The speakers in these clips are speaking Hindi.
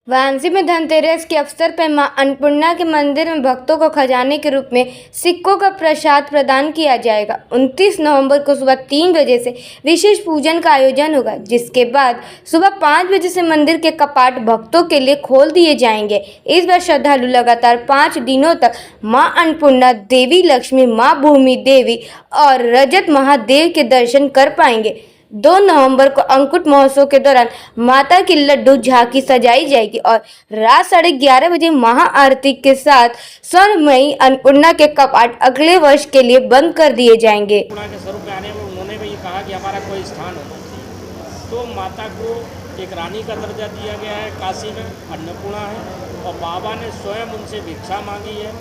वाराणसी में धनतेरस के अवसर पर मां अन्नपूर्णा के मंदिर में भक्तों को खजाने के रूप में सिक्कों का प्रसाद प्रदान किया जाएगा। 29 नवंबर को सुबह 3 बजे से विशेष पूजन का आयोजन होगा, जिसके बाद सुबह 5 बजे से मंदिर के कपाट भक्तों के लिए खोल दिए जाएंगे। इस बार श्रद्धालु लगातार 5 दिनों तक मां अन्नपूर्णा देवी, लक्ष्मी, मां भूमि देवी और रजत महादेव के दर्शन कर पाएंगे। 2 नवंबर को अंकुट महोत्सव के दौरान माता की लड्डू झांकी सजाई जाएगी और रात 11:30 बजे महाआरती के साथ स्वर्णमयी अन्नपूर्णा के कपाट अगले वर्ष के लिए बंद कर दिए जाएंगे। अन्नपूर्णा के स्वरूप में आने में उन्होंने भी ये कहा कि हमारा कोई स्थान होना चाहिए, तो माता को एक रानी का दर्जा दिया गया है। काशी में अन्नपूर्णा है और बाबा ने स्वयं उनसे भिक्षा मांगी है।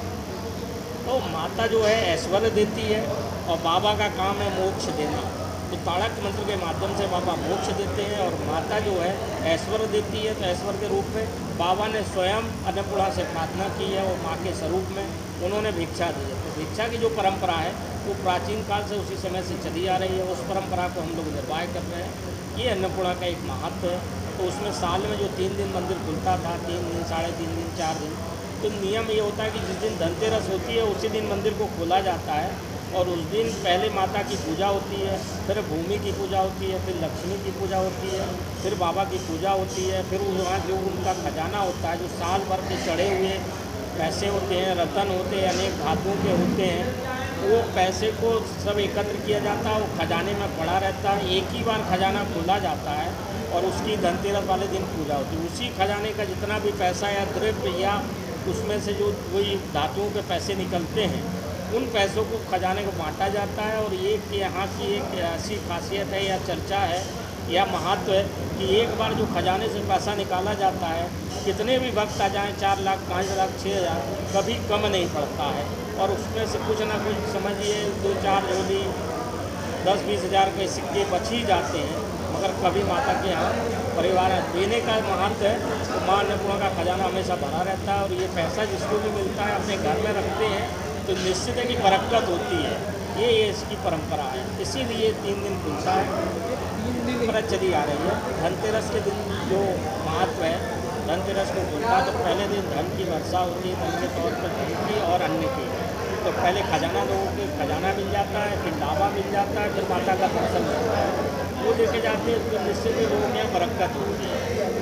तो माता जो है ऐश्वर्य देती है और बाबा का काम है मोक्ष देना। तो ताड़क मंत्र के माध्यम से बाबा मोक्ष देते हैं और माता जो है ऐश्वर्य देती है। तो ऐश्वर्य के रूप में बाबा ने स्वयं अन्नपूर्णा से प्रार्थना की है और माँ के स्वरूप में उन्होंने भिक्षा दी है। तो भिक्षा की जो परंपरा है वो प्राचीन काल से उसी समय से चली आ रही है। उस परंपरा को हम लोग निर्वाह कर रहे हैं। ये अन्नपूर्णा का एक महत्व है। तो उसमें साल में जो 3 दिन मंदिर खुलता था, 3 दिन, 3.5 दिन, 4 दिन, तो नियम ये होता है कि जिस दिन धनतेरस होती है उसी दिन मंदिर को खोला जाता है और उस दिन पहले माता की पूजा होती है, फिर भूमि की पूजा होती है, फिर लक्ष्मी की पूजा होती है, फिर बाबा की पूजा होती है, फिर वहाँ जो उनका खजाना होता है, जो साल भर के चढ़े हुए पैसे होते हैं, रतन होते हैं, अनेक धातुओं के होते हैं, वो पैसे को सब एकत्र किया जाता है, वो खजाने में पड़ा रहता है। एक ही बार खजाना खोला जाता है और उसकी धनतेरस वाले दिन पूजा होती है। उसी खजाने का जितना भी पैसा या द्रव्य या उसमें से जो कोई धातुओं के पैसे निकलते हैं, उन पैसों को खजाने को बांटा जाता है। और एक यहाँ की एक ऐसी खासियत है या चर्चा है या महत्व है कि एक बार जो खजाने से पैसा निकाला जाता है, कितने भी भक्त आ जाएँ, 4 लाख, 5 लाख, 6 हज़ार, कभी कम नहीं पड़ता है। और उसमें से कुछ ना कुछ समझिए 2-4 झोली 10-20 हज़ार के सिक्के बच ही जाते हैं, मगर कभी माता के यहाँ परिवार देने का महत्व है। तो माँ अन्नपूर्णा का खजाना हमेशा भरा रहता है और ये पैसा जिसको भी मिलता है अपने घर में रखते हैं तो निश्चित है कि बरकत होती है। ये इसकी परंपरा है, इसीलिए 3 दिन खुलता है। 3 दिन पर चली आ रही है। धनतेरस के दिन जो महत्व है, धनतेरस को खुलता है तो पहले दिन धन की वर्षा होती है, धन के तौर पर धन की और अन्न की। तो पहले खजाना लोगों के खजाना मिल जाता है, फिर लावा मिल जाता है, फिर माता का दर्शन होता है, वो लेके जाते हैं तो निश्चित ही लोगों के यहाँ बरकत होती है।